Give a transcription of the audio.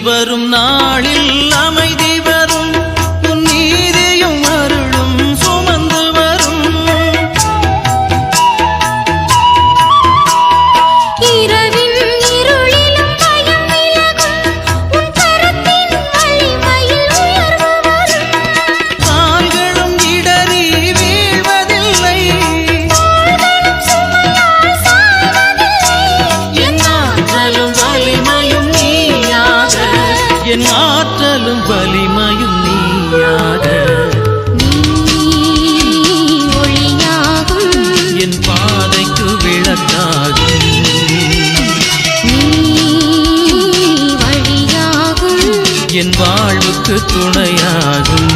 வரும் நாளில் அமைதி வரும் உன் நீதியும் அருளும் சுமந்து வரும் இரவின் இருளிலும் பயம் விலகும் உன் கரத்தின் வலிமையில் உயர்வு வரும் கால்களும் இடறி வீழ்வதில்லை தோள்களும் சுமையால் சாய்வதில்லை என் ஆற்றலும் வலிமையும் நீயாக என் ஆற்றலும் வலிமையும் நீயாக நீ ஒளியாகும் என் பாதைக்கு விளக்காகும் நீ வழியாகும் என் வாழ்வுக்கு துணையாகும்